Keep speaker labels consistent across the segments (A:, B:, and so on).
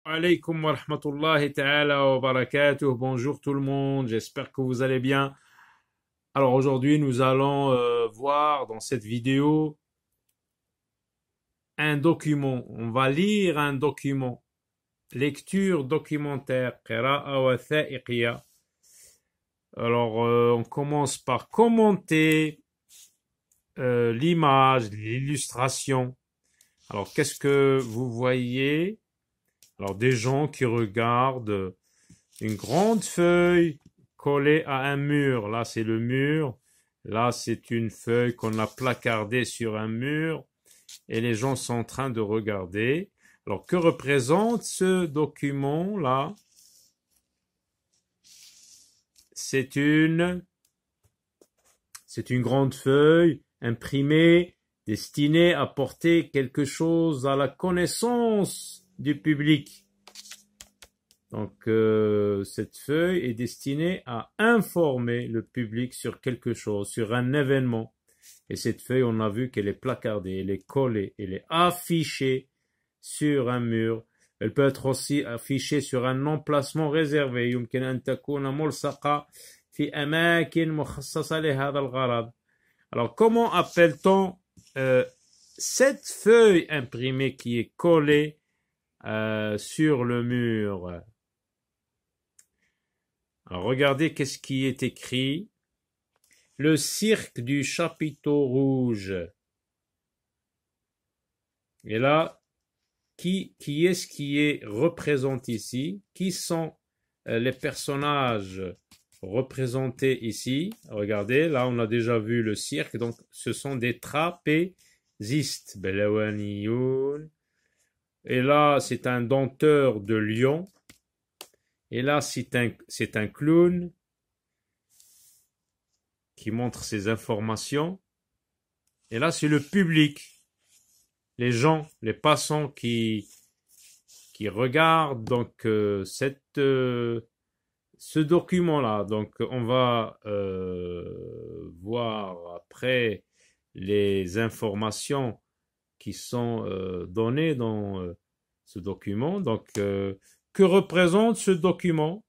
A: Alaykoum wa rahmatullahi ta'ala wa barakatuh. Bonjour tout le monde, j'espère que vous allez bien. Alors aujourd'hui, nous allons voir dans cette vidéo un document. On va lire un document. Lecture documentaire. Qira'a watha'iqiyya. Alors on commence par commenter l'image, l'illustration. Alors qu'est-ce que vous voyez? Alors des gens qui regardent une grande feuille collée à un mur. Là, c'est le mur. Là, c'est une feuille qu'on a placardée sur un mur. Et les gens sont en train de regarder. Alors, que représente ce document-là? C'est une grande feuille imprimée, destinée à porter quelque chose à la connaissance du public. Donc, cette feuille est destinée à informer le public sur quelque chose, sur un événement. Et cette feuille, on a vu qu'elle est placardée, elle est collée, elle est affichée sur un mur. Elle peut être aussi affichée sur un emplacement réservé. يمكن أن تكون ملصقة في أماكن مخصصة لهذا الغرض. Alors, comment appelle-t-on cette feuille imprimée qui est collée sur le mur? Alors, regardez qu'est-ce qui est écrit. Le cirque du chapiteau rouge. Et là, qui est-ce qui est représenté ici? Qui sont les personnages représentés ici? Regardez, là on a déjà vu le cirque, donc ce sont des trapézistes. Belawaniyoun. Et là, c'est un dompteur de lion. Et là, c'est un clown qui montre ses informations. Et là, c'est le public, les gens, les passants qui regardent donc ce document-là. Donc, on va voir après les informations qui sont données dans ce document. Donc, que représente ce document?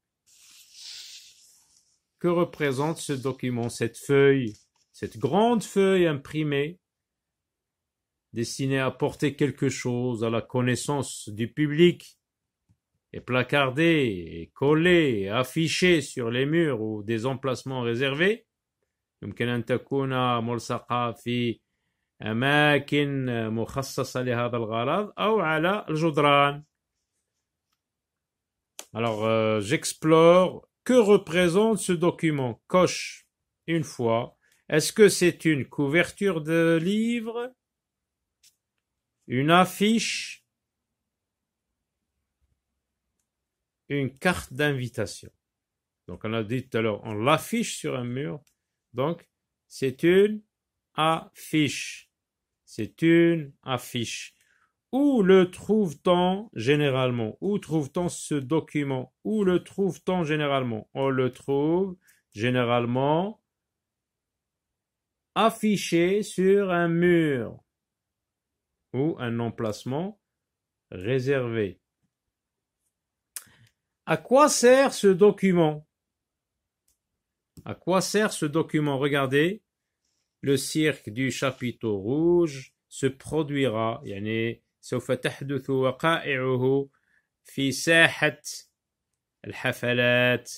A: Que représente ce document, cette feuille, cette grande feuille imprimée, destinée à porter quelque chose à la connaissance du public, et placardée, et collée, et affichée sur les murs ou des emplacements réservés? يمكن أن تكون ملصقة في أماكن مخصصة لهذا الغرض أو على الجدران. Alors, j'explore. Que représente ce document? Coche une fois. Est-ce que c'est une couverture de livre? Une affiche? Une carte d'invitation? Donc, on a dit tout à l'heure, on l'affiche sur un mur. Donc, c'est une affiche. C'est une affiche. Où le trouve-t-on généralement? Où trouve-t-on ce document? Où le trouve-t-on généralement? On le trouve généralement affiché sur un mur ou un emplacement réservé. À quoi sert ce document? À quoi sert ce document? Regardez, le cirque du chapiteau rouge se produira, يعني سوف تحدث وقائعه في ساحة الحفلات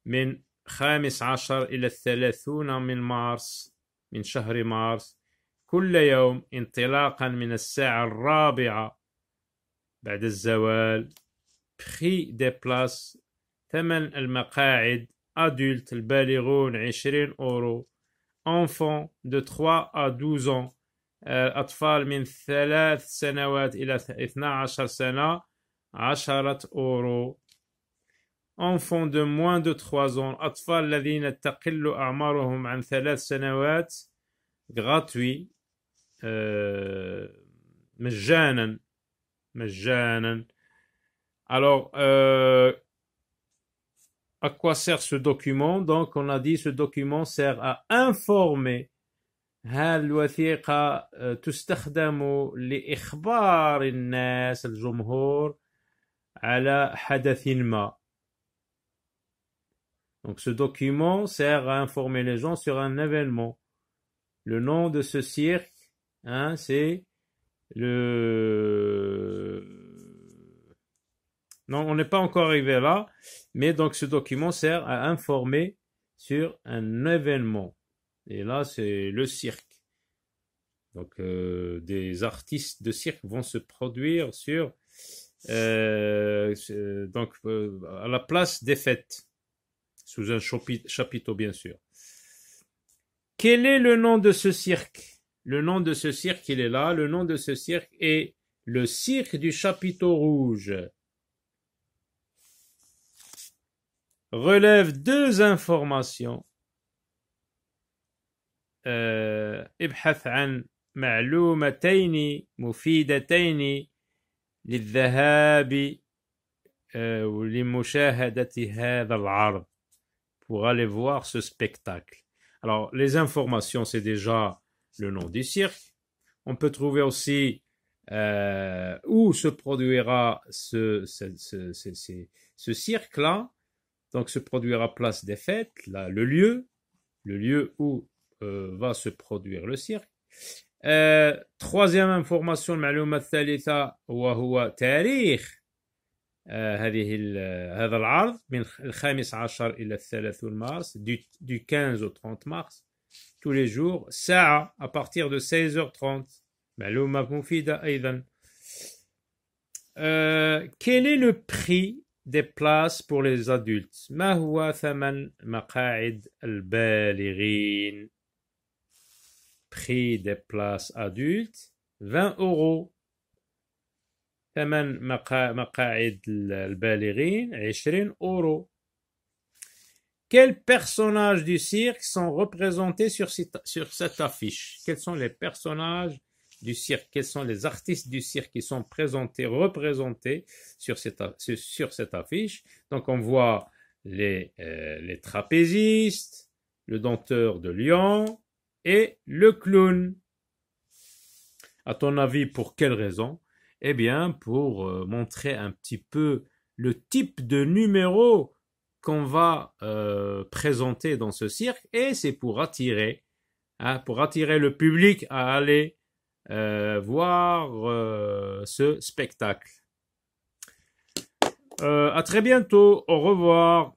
A: من 15 إلى 30 من مارس، من شهر مارس، كل يوم انطلاقا من الساعة 4 بعد الزوال. prix des places، ثمن المقاعد adulte البالغون 20 €، enfants de 3 à 12 ans، أطفال من 3 سنوات إلى 12 سنة 10 €، enfants de moins de 3 ans، أطفال الذين تقل أعمارهم عن 3 سنوات gratuit، مجانا. Alors, à quoi sert ce document? Donc, on a dit ce document sert à informer. هل الوثيقة تستخدم لإخبار الناس الجمهور على حدث ما. Donc ce document sert à informer les gens sur un événement. Le nom de ce cirque, hein, c'est le... Non, on n'est pas encore arrivé là, mais donc ce document sert à informer sur un événement. Et là, c'est le cirque. Donc des artistes de cirque vont se produire sur à la place des fêtes, sous un chapiteau bien sûr. Quel est le nom de ce cirque? Le nom de ce cirque, il est là. Le nom de ce cirque est le cirque du chapiteau rouge. Relève deux informations. ابحث عن معلومتين مفيدتين للذهاب لمشاهدة هذا العرض pour aller voir ce spectacle. Alors, les informations, c'est déjà le nom du cirque. On peut trouver aussi où se produira ce cirque-là. Donc, se produira place des fêtes, là, le lieu où va se produire le cirque. Troisième information, المعلومة الثالثة وهو تاريخ هذا العرض من 15 إلى 30 مارس, du 15 au 30 mars, tous les jours, ساعة à partir de 16h30. معلومة مفيدة أيضا. Quel est le prix des places pour les adultes? ما هو ثمن مقاعد البالغين? Prix des places adultes 20 euros. ثمن مقاعد البالغين 20 euros. Quels personnages du cirque sont représentés sur cette affiche? Quels sont les personnages du cirque? Quels sont les artistes du cirque qui sont représentés sur cette affiche? Donc on voit les trapézistes, le dompteur de lion et le clown. À ton avis, pour quelle raison? Eh bien, pour montrer un petit peu le type de numéro qu'on va présenter dans ce cirque, et c'est pour attirer le public à aller voir ce spectacle. À très bientôt, au revoir.